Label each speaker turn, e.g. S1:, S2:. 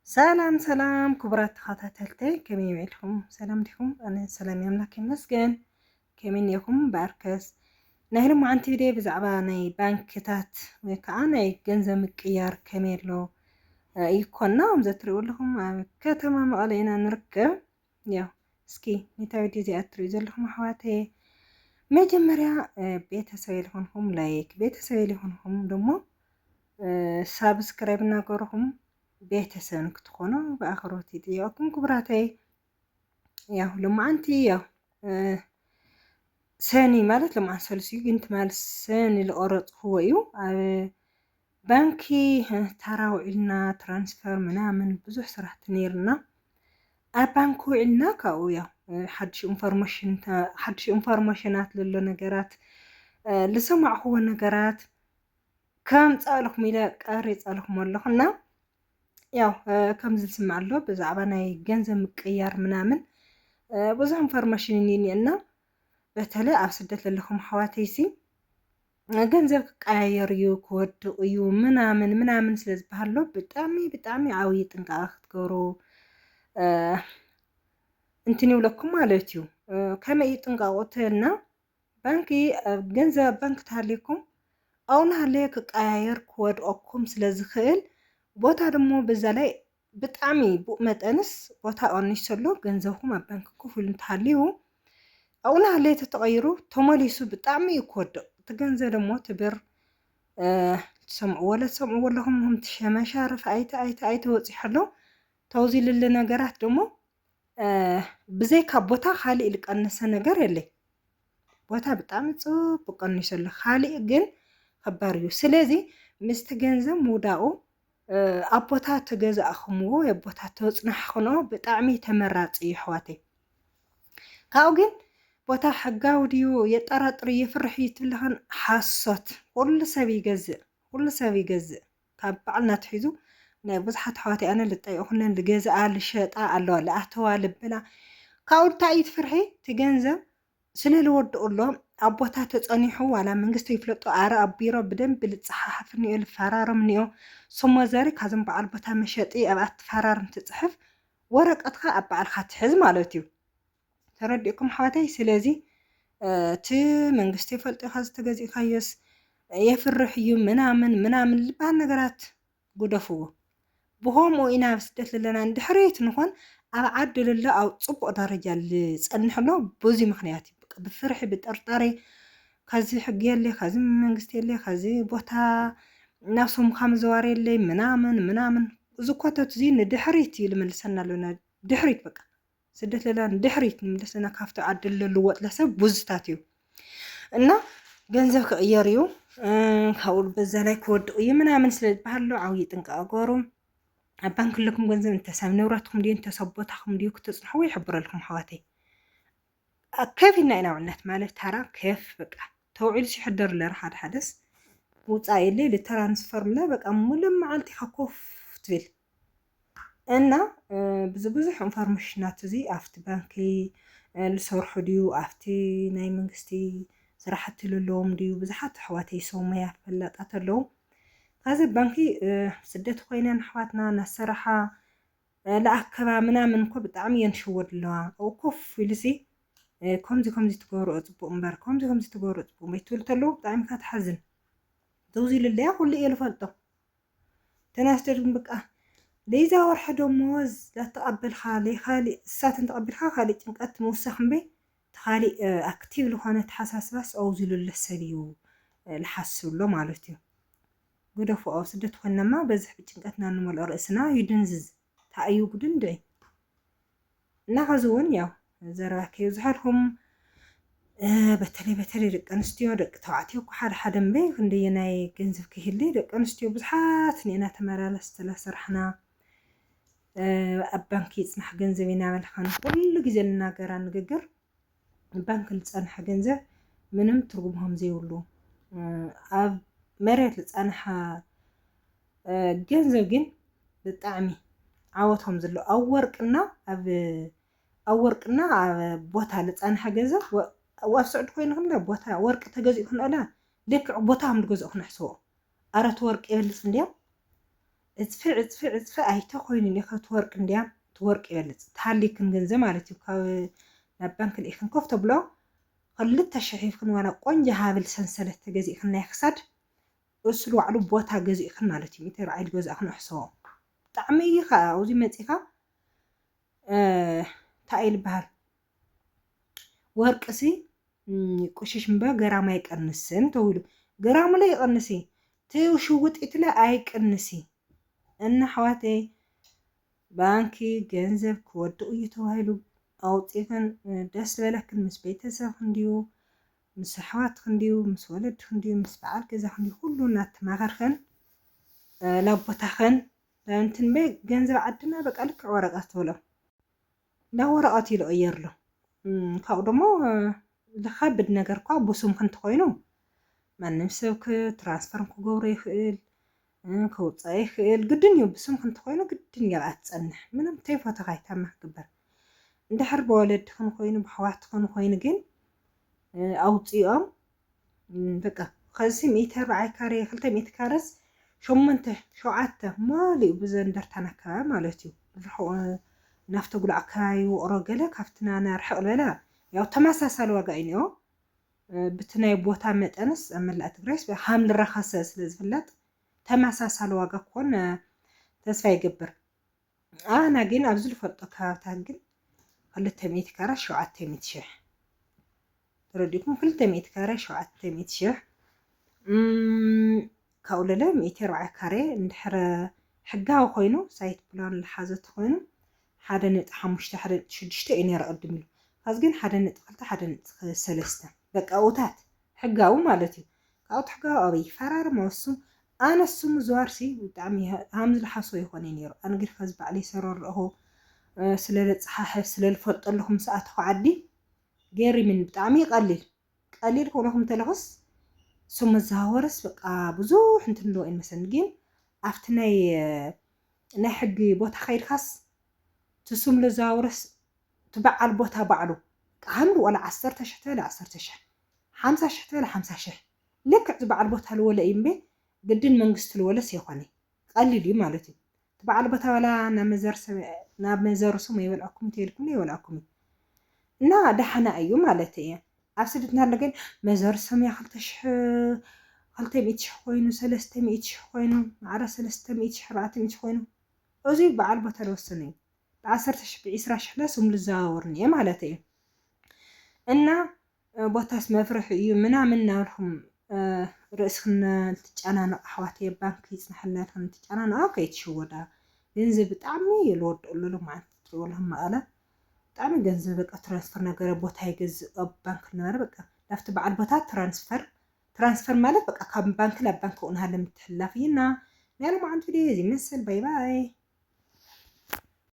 S1: سلام سلام كبرات خاتاتلتي كمين يعلكم سلام لكم أنا سلام يملك مسجن كمين يكم باركس نهلم عن تبدي بزعباني بانكتات وكأنا جنزة مكيار كميلو يكوننا مزتري لهم كتما مقالينا نركب يا سكي نتاودي زي أتريز لهم حواتي مجمريا بيت سويلهم لايك بيت سويلهم دمو سابسكرايب ناقرهم ቤተሰብ ክትኾኑ በአኽሮት ይጥያኩም ክብራተይ ያው ለማዓንቲ ያው ሰኒ ማለት ለማዓን ሰልስዩ ግን ትማል ሰኒ ለቆረጽኽዎ እዩ ኣብ ባንኪ ተራ ውዒልና ትራንስፈር ምናምን ብዙሕ ስራሕቲ ነይርና ኣብ ባንኪ ውዒልና ካብኡ ያው ሓድሽ ኢንፎርሜሽናት ዘሎ ነገራት ልሰማዕኽዎ ነገራት ከም ጻልኹም ኢለ ቀሪጸልኹም ኣለኹና ያው ከም ዝስማዕ ኣሎ ብዛዕባ ናይ ገንዘብ ምቅያር ምናምን ብዙሕ ኢንፎርሜሽን እኒአና በተለይ ኣብ ስደት ዘለኹም ሓዋተይሲ ገንዘብ ክቀያየር እዩ ክወድቕ እዩ ምናምን ስለ ዝበሃሎ ብጣዕሚ ዓብዪ ጥንቃቐ ክትገብሩ እንትን ይብለኩም ማለት እዩ ከመይ ጥንቃቐ ተልና ባንኪ ገንዘብ ባንክ ታሃልየኩም ኣው ናሃለየ ክቀያየር ክወድቐኩም ስለ ዝኽእል ቦታ ደሞ በዛ ላይ ብጣዕሚ መጠንስ ቦታ ቀኒስ ዘሎ ገንዘብኩም ኣብ ባንክ ኮፍ ኢሉ እንተሃልዩ ኣብኡ ናሃለየ ተተቐይሩ ተመሊሱ ብጣዕሚ እዩ ክወድቕ እቲ ገንዘብ ደሞ ትብር ትሰምዕዎ ኣለኹም ትሸመሻርፍ ኣይተ ወፂሑ ኣሎ ተውዚልለ ነገራት ደሞ ብዘይካ ቦታ ካሊእ ዝቀነሰ ነገር የለይ ቦታ ብጣዕሚ ፅቡቅ ቀኒሱ ኣሎ ካሊእ ግን ከባድ እዩ ስለዚ ምስቲ ገንዘብ ምውዳቑ ኣብ ቦታ ተገዛእኹምዎ ኣብ ቦታ ተፅናሕኽኖ ብጣዕሚ ተመራፂ እዩ ኣሕዋተይ ካብኡ ግን ቦታ ሕጋዊ ድዩ የጠራጥር የፍርሕ እዩ ትብልኽን ሓሶት ኩሉ ሰብ ይገዝእ ካብ በዓል እናትሒዙ ናይ ብዙሓት ኣሕዋተይ ኣነ ልጠይቑለን ልገዝኣ ልሸጣ ኣለዋ ልኣተዋ ልብላ ካብኡ እንታይ እዩ ትፍርሒ እቲ ገንዘብ ስለ ልወድቑሎ ኣብ ቦታ ተፀኒሑ ዋላ መንግስቲ ይፍለጦ ኣረ ኣብ ቢሮ ብደንብ ልፀሓሓፍ እኒኦ ልፈራርም እኒኦ ስሞ ዘሪ ካዞም በዓል ቦታ መሸጢ ኣብ ኣትፈራርም ትፅሕፍ ወረቀትካ ኣብ በዓልካ ትሕዝ ማለት እዩ ተረዲእኩም ኣሕዋተይ ስለዚ እቲ መንግስቲ ይፈልጦ ኢኻ ዝተገዚእካዮስ የፍርሕ እዩ ምናምን ልባል ነገራት ጉደፍዎ ብኸምኡ ኢና ኣብ ስደት ዘለና እንድሕሪት ንኾን ኣብ ዓዲ ልሎ ኣብ ፅቡቕ ደረጃ ዝፀንሕሎ በዚ ምክንያት እዩ ብፍርሒ ብጠርጣሪ ካዚ ሕጊ የለይ ካዚ መንግስቲ የለይ ካዚ ቦታ ናብ ሶምካ ምዝዋር የለይ ምናምን ዝኮተት እዚ ንድሕሪት እዩ ልመልሰና ኣለና ድሕሪት በቃ ስደት ለና ድሕሪት ንምልሰና ካብቲ ዓዲ ልልወጥ ለሰብ ብዙታት እዩ እና ገንዘብ ክቅየር እዩ ካብኡ በዛ ላይ ክወድቕ እዩ ምናምን ስለ ዝበሃሎ ዓብዪ ጥንቃቐ ገሩ ኣብ ባንክ ለኩም ገንዘብ እንተሳብ ንብረትኩም ድዩ እንተሳብ ቦታኩም ድዩ ክትፅንሕዎ ይሕብረልኩም ኣሕዋተይ ከፍ ኢልና ኢና ውዕልነት ማለት ተራ ከፍ በቃ ተውዒሉ ሲሕደር ለራ ሓደስ ውፃእ የለይ ልትራንስፈር ምላ በቃ ሙሉእ መዓልቲ ኢኻ ኮፍ ትብል እና ብዙሕ ኢንፎርሜሽናት እዚ ኣብቲ ባንኪ ልሰርሑ ድዩ ኣብቲ ናይ መንግስቲ ስራሕቲ ዘለዎም ድዩ ብዙሓት ኣሕዋተይ ሰውሞያ ፈላጣት ኣለዉ ካዚ ባንኪ ስደት ኮይነን ኣሕዋትና እናሰራሓ ለኣከባ ምናምን እኮ ብጣዕሚ እየን ሽወድ ኣለዋ ኣብኡ ኮፍ ኢሉሲ ከምዚ ትገብርኦ ፅቡቕ እምበር ከምዚ ትገብርኦ ፅቡቕ እምበር ትብል ተለዉ ብጣዕሚ ኢካ ትሓዝን ተውዚልለያ ኩሉ እየ ልፈልጦ ተናስደድ በቃ ለይዛ ወርሒ ደሞዝ ላተቐበልካ ለይካሊእ እሳትን ተቐቢልካ ካሊእ ጭንቀት ምውሳኽ እምበይ ተኻሊእ ኣክቲቭ ዝኾነ ተሓሳስባስ ኣውዚሉለ ሰብ እዩ ልሓስብሎ ማለት እዩ ጉደፉ ኣብ ስደት ኮይንናማ በዝሕ ብጭንቀትና ንመልኦ ርእስና ይድንዝዝ ታእዩ ጉድን ድዒ እና ከዚ እውን ያው ዘረባከዩ ዝሓልኩም በተለይ ደቂ ኣንስትዮ ደቂ ተባዕትዮ እኮ ሓደ እምበይ ክንደየናይ ገንዘብ ክህሊ ደቂ ኣንስትዮ ብዙሓት ኒአና ተመላለስቲ ለስራሕና ኣብ ባንኪ ይፅናሕ ገንዘብ ኢና በልኻን ኩሉ ግዜ ልናገራ ንግግር ባንኪ ልፀንሐ ገንዘብ ምንም ትርጉም ከም ዘይብሉ ኣብ መሬት ልፀንሐ ገንዘብ ግን ብጣዕሚ ዓወቶም ዘሎ ኣብ ወርቅና ኣብ ቦታ ልፀንሐ ገንዘብ ኣብ ስዑድ ኮይኑ ክንደ ቦታ ወርቂ ተገዚኡ ክንአላ ልክዕ ቦታ ከም ልገዝኡ ክነሕስቦ ኣረት ወርቂ የብልፅ እንድያ ዕፅፊ ኣይተኮይኑ ሊኸ ትወርቅ እንድያ ትወርቅ ይበልፅ ተሃሊክን ገንዘብ ማለት እዩ ካብ ናብ ባንክ ልኢኽን ኮፍ ተብሎ 2,000 ኢልክን ዋላ ቆንጆ ሃብል ሰንሰለት ተገዚእኽን ናይ ክሳድ እሱ ባዕሉ ቦታ ገዚእኽን ማለት እዩ 140 ገዛእኽን ኣሕስቦ ብጣዕሚ እዩ ከዓ ኣብዚ መፂኻ እንታይ ይልበሃል ወርቅሲ ቁሽሽ እምበር ገራማ ይቀንስን ተውሉ ገራሙ ላይ ይቀንሲ ትውሽውጢት ላይ ኣይቀንሲ እና ሓዋተይ ባንኪ ገንዘብ ክወድኡ እዩ ተባሂሉ ኣውፂኽን ደስ ዝበለክን ምስ ቤተሰብክን ድዩ ምስ ኣሕዋትክን ድዩ ምስ ወለድክን ድዩ ምስ በዓል ገዛክን ድዩ ኩሉ እናተማኸርክን ናብ ቦታኽን እንትን በይ ገንዘብ ዓድና በቃ ልክዕ ወረቐት ትብሎ ናብ ወረቐት ኢሉ ቀየርሎ ካብኡ ደሞ ዝኸብድ ነገር እኳ ብስምክን እንተኮይኑ ማንም ሰብ ትራንስፈር ክገብሮ ይኽእል ከውፃእ ይኽእል ግድን እዩ ብስምክን እንተኮይኑ ግድን እያ ትፀንሕ ምንም ተይፎተኻ ይታማ ክግበር እንድሕር ብወለድክን ኮይኑ ብኣሕዋትክን ኮይኑ ግን ኣውፂኦም በቃ ከዚ 140 ካሬ 200 ካሬስ 8 7 ማሊኡ ብዘንደርታና ከባቢ ማለት እዩ ናፍቶ ጉልዕ ኣከባቢ ውቕሮ ገለ ካብትና ናርሕቕ ዝበለ ያው ተመሳሳሊ ዋጋ እዩ እኒኦ በቲ ናይ ቦታ መጠንስ ኣብ መላእ ትግራይስ ሓምሊ ረኸሰ ስለ ዝፍለጥ ተመሳሳሊ ዋጋ ክኾን ተስፋ ይገብር ኣና ግን ኣብዚ ዝፈልጦ ከባብታት ግን 200 ካሬ 700 ሽሕ ተረዲኩም 200 ካሬ 700 ሽሕ ካብኡ ለለ 140 ካሬ እንድሕር ሕጋዊ ኮይኑ ሳይት ፕላን ዝሓዘት ኮይኑ 1.5 1.6 እዩ ነይሩ ቅድም ኢሉ ካዝ ግን 1.2 1.3 በቃ ውታት ሕጋዊ ማለት እዩ ካብኡ ሕጋዊ ኣበይ ፈራርም ወሱ ኣነ ስሙ ዝዋርሲ ብጣዕሚ ሃም ዝለሓሶ ይኾነ ነይሩ ኣነ ግን ከዚ ባዕሊ ይሰርርኦ ስለለፅሓሕፍ ስለልፈልጦ ኣለኹም ሰዓትኹ ዓዲ ገይሪ ምን ብጣዕሚ ቀሊል ክብለኹም ተለኹስ ስሙ ዝሃወርስ በቃ ብዙሕ እንትን ኣለዎ እዩ መሰለኒ ግን ኣብቲ ናይ ሕጊ ቦታ ከይድካስ ትስም ለዛውርስ ትበዓል ቦታ ባዕሉ ቃምሉ ወላ 10,000 ተለ 10,000 50,000 ተለ 50,000 ልክዕ ዝበዓል ቦታ ልወለ እዩ እምበ ግድን መንግስቲ ልወለስ ይኾነ ቀሊል እዩ ማለት እዩ ትበዓል ቦታ ወላ ናብ መዘርሰም ይበልዓኩም ትልኩም ይበልዓኩም እና ደሓና እዩ ማለት እዩ ኣብ ስድትና ለገን መዘርሰም ያ 200,000 ኮይኑ 300,000 ኮይኑ ማዕረ 300,000 400,000 ኮይኑ እዚ በዓል ቦታ ልወሰነ እዩ ብ10,000 ብ20,000 ለስም ልዛወርኒ ማለት እዩ እና ቦታስ መፍርሕ እዩ ምናምን ናብልኩም ርእስክን ትጨናነቕ ኣሕዋተይ ባንኪ ይፅናሕልናልኩም ትጨናነቕ ከይትሽወዳ ገንዘብ ብጣዕሚ ይልወድኡሉ ማለት ትሪእዎም መቐለ ብጣዕሚ ገንዘብ በቃ ትራንስፈር ነገር ቦታ ይገዝእ ኣብ ባንክ ነበረ በቃ ላፍቲ በዓል ቦታ ትራንስፈር ማለት በቃ ካብ ባንክ ናብ ባንክ ቁንሃለ ምትሕላፍ ኢና ነይሩ ማዓንቱ ዲ ዝመስል ባይ ባይ